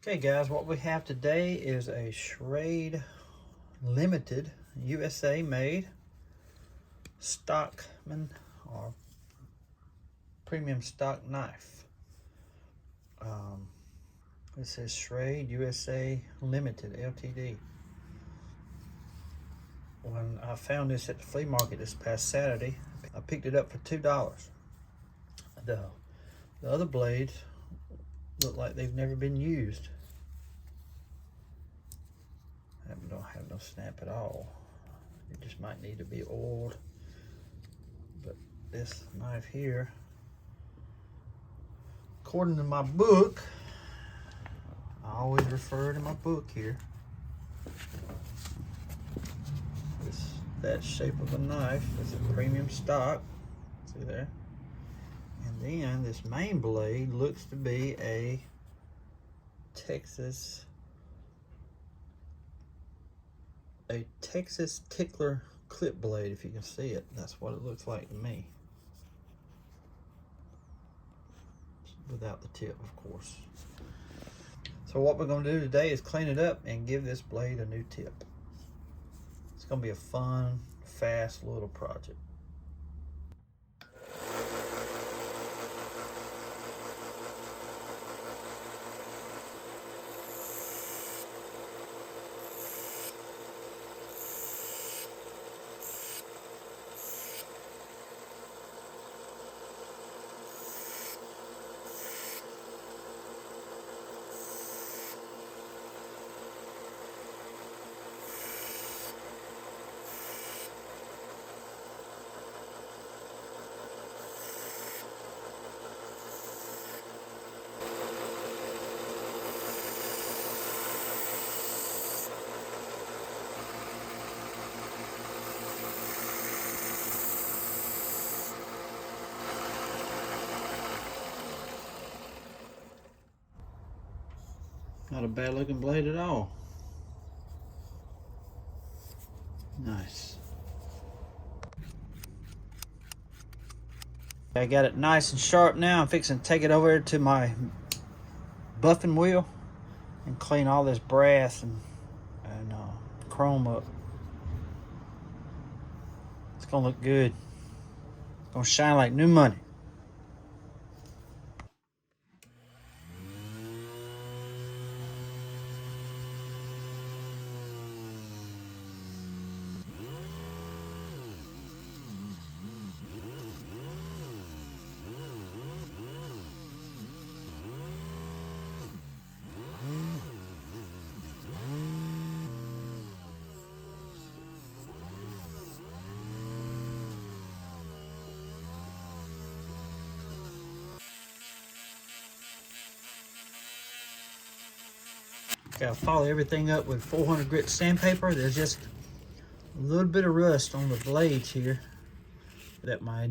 Okay guys, what we have today is a Schrade Limited USA made Stockman or premium stock knife. This is Schrade USA Limited Ltd. When I found this at the flea market this past Saturday, I picked it up for $2. The other blades look like they've never been used. Don't have no snap at all. It just might need to be oiled. But this knife here, according to my book, I always refer to my book here. That shape of a knife is a premium stock. See there? And then this main blade looks to be a Texas tickler clip blade, if you can see it. That's what it looks like to me. Without the tip, of course. So what we're going to do today is clean it up and give this blade a new tip. It's going to be a fun, fast little project. Not a bad looking blade at all. Nice. I got it nice and sharp now. I'm fixing to take it over to my buffing wheel and clean all this brass and chrome up. It's gonna look good. It's gonna shine like new money. Gotta follow everything up with 400 grit sandpaper. There's just a little bit of rust on the blades here that my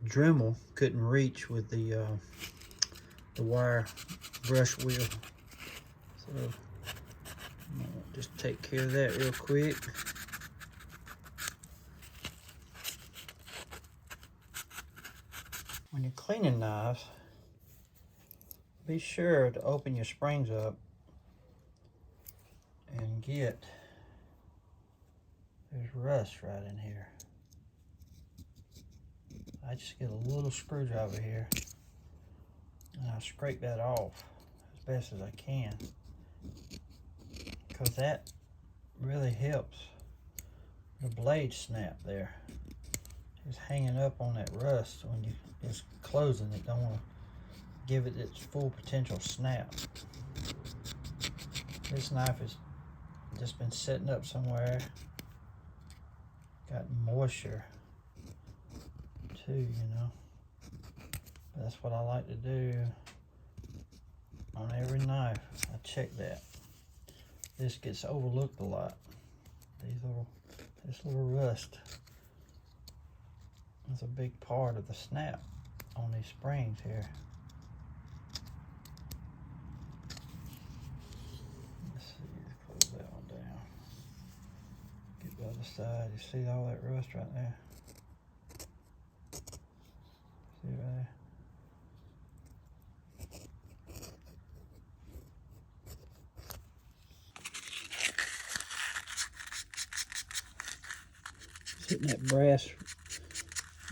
Dremel couldn't reach with the wire brush wheel. So I'm gonna just take care of that real quick. When you're cleaning knives, be sure to open your springs up and there's rust right in here. I just get a little screwdriver here and I scrape that off as best as I can, because that really helps the blade snap there. It's hanging up on that rust when it's closing it. Don't want to give it its full potential snap. This knife has just been sitting up somewhere. Got moisture too, you know. But that's what I like to do on every knife. I check that. This gets overlooked a lot. This little rust is a big part of the snap on these springs here. Let's see, let's close that one down. Get the other side. You see all that rust right there? See right there? Hitting that brass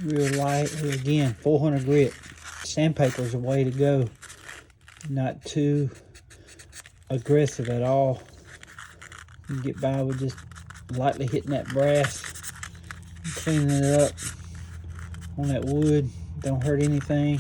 real light. Here again, 400 grit. Sandpaper is the way to go. Not too aggressive at all. You can get by with just lightly hitting that brass, cleaning it up on that wood. Don't hurt anything.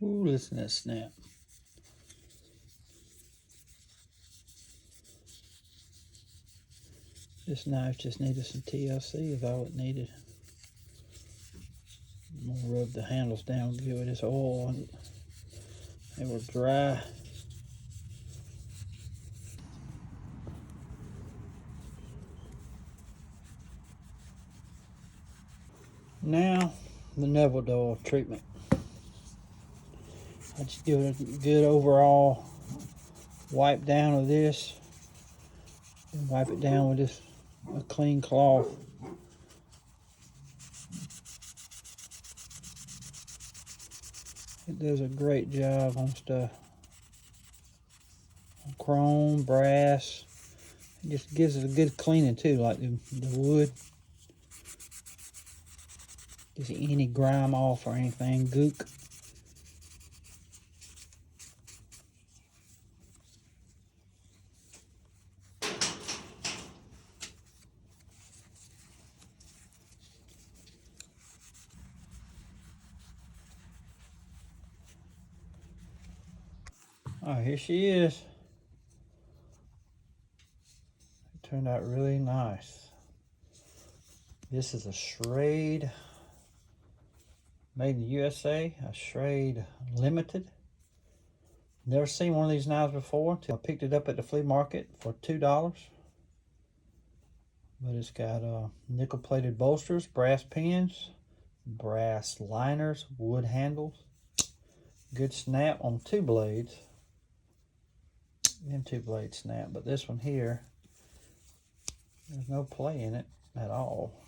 Ooh, listen to that snap. This knife just needed some TLC is all it needed. I'm gonna rub the handles down good with this oil. They were dry. Now, the Neville Doll treatment. I just give it a good overall wipe down of this. And wipe it down with this a clean cloth. It does a great job on stuff. Chrome, brass. It just gives it a good cleaning too, like the wood. Gets any grime off or anything, gook. Oh, here she is. It turned out really nice. This is a Schrade, made in the USA, a Schrade Limited. Never seen one of these knives before until I picked it up at the flea market for $2. But it's got nickel-plated bolsters, brass pins, brass liners, wood handles. Good snap on two blades. Them two blades snap, but this one here, there's no play in it at all.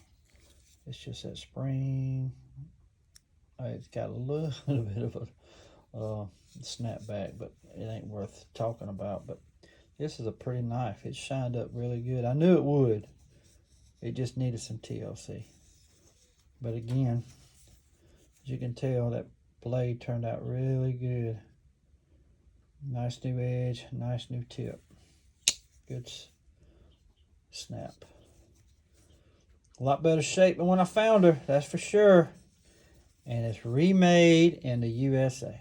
It's just that spring. It's got a little bit of a snap back, but it ain't worth talking about. But this is a pretty knife. It shined up really good. I knew it would. It just needed some TLC. But again, as you can tell, that blade turned out really good. Nice new edge, nice new tip. Good snap. A lot better shape than when I found her, that's for sure. And it's remade in the USA.